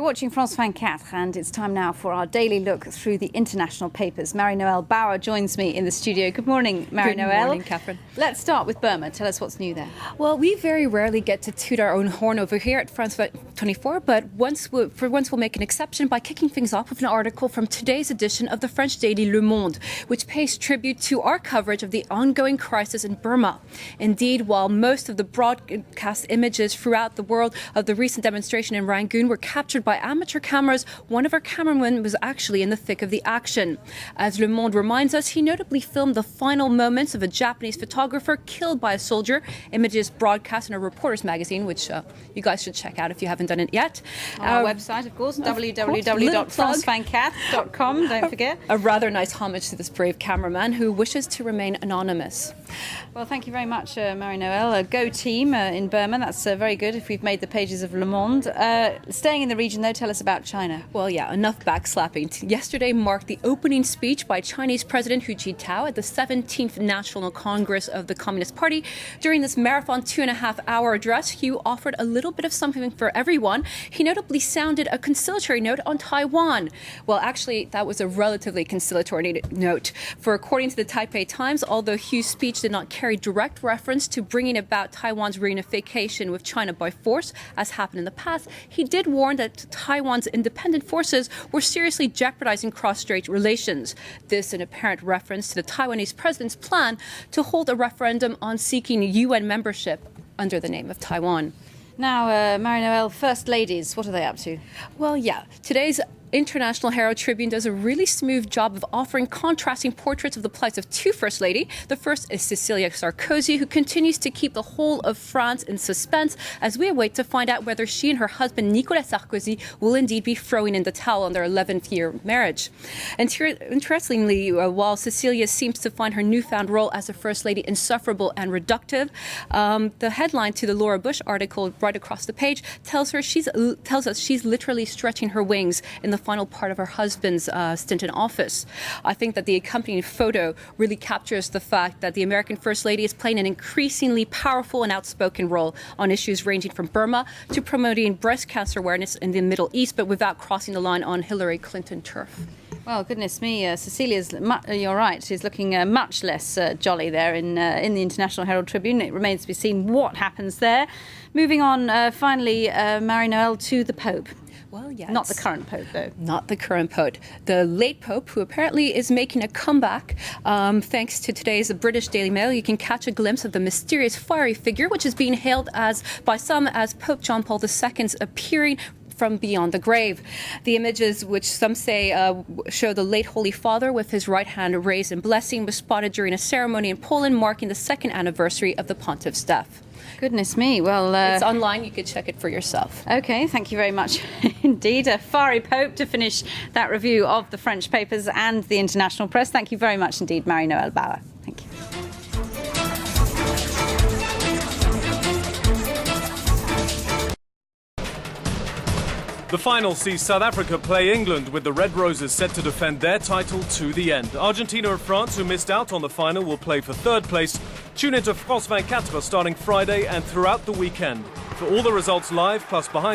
watching France24 and it's time now for our daily look through the international papers. Marie-Noël Bauer joins me in the studio. Good morning, Marie-Noël. Good morning, Catherine. Let's start with Burma. Tell us what's new there. Well, we very rarely get to toot our own horn over here at France24, but for once we'll make an exception by kicking things off with an article from today's edition of the French daily Le Monde, which pays tribute to our coverage of the ongoing crisis in Burma. Indeed, while most of the broadcast images throughout the world of the recent demonstration in Rangoon were captured by amateur cameras, one of our cameramen was actually in the thick of the action. As Le Monde reminds us, he notably filmed the final moments of a Japanese photographer killed by a soldier, images broadcast in a reporter's magazine, which you guys should check out if you haven't done it yet. Our website, of course, www.france24.com, don't forget. A rather nice homage to this brave cameraman who wishes to remain anonymous. Well, thank you very much, Marie-Noël. A Go team in Burma, that's very good if we've made the pages of Le Monde. Staying in the region, though, tell us about China. Well, yeah, enough backslapping. Yesterday marked the opening speech by Chinese President Hu Jintao at the 17th National Congress of the Communist Party. During this marathon 2.5-hour address, Hu offered a little bit of something for everyone. He notably sounded a conciliatory note on Taiwan. Well, actually, that was a relatively conciliatory note. For according to the Taipei Times, although Hu's speech did not carry direct reference to bringing about Taiwan's reunification with China by force, as happened in the past, he did warn that Taiwan's independent forces were seriously jeopardizing cross-strait relations. This in apparent reference to the Taiwanese president's plan to hold a referendum on seeking UN membership under the name of Taiwan. Now, Marie-Noël, First Ladies, what are they up to? Well, yeah, today's International Herald Tribune does a really smooth job of offering contrasting portraits of the plights of two First Lady. The first is Cecilia Sarkozy, who continues to keep the whole of France in suspense as we await to find out whether she and her husband Nicolas Sarkozy will indeed be throwing in the towel on their 11th year marriage. And interestingly, while Cecilia seems to find her newfound role as a First Lady insufferable and reductive, the headline to the Laura Bush article right across the page tells us she's literally stretching her wings in the final part of her husband's stint in office. I think that the accompanying photo really captures the fact that the American First Lady is playing an increasingly powerful and outspoken role on issues ranging from Burma to promoting breast cancer awareness in the Middle East, but without crossing the line on Hillary Clinton turf. Well, goodness me, Cecilia's, you're right, she's looking much less jolly there in the International Herald Tribune. It remains to be seen what happens there. Moving on, finally, Marie-Noël, to the Pope. Well, yes. Not the current Pope, though. Not the current Pope. The late Pope, who apparently is making a comeback. Thanks to today's British Daily Mail, you can catch a glimpse of the mysterious fiery figure, which is being hailed by some as Pope John Paul II's appearing from beyond the grave. The images, which some say show the late Holy Father with his right hand raised in blessing, was spotted during a ceremony in Poland marking the 2nd anniversary of the Pontiff's death. Goodness me, well... it's online, you could check it for yourself. OK, thank you very much indeed. A fiery Pope to finish that review of the French papers and the international press. Thank you very much indeed, Marie-Noël Bauer. Thank you. The final sees South Africa play England, with the Red Roses set to defend their title to the end. Argentina and France, who missed out on the final, will play for 3rd place. Tune into France 24 starting Friday and throughout the weekend. For all the results live, plus behind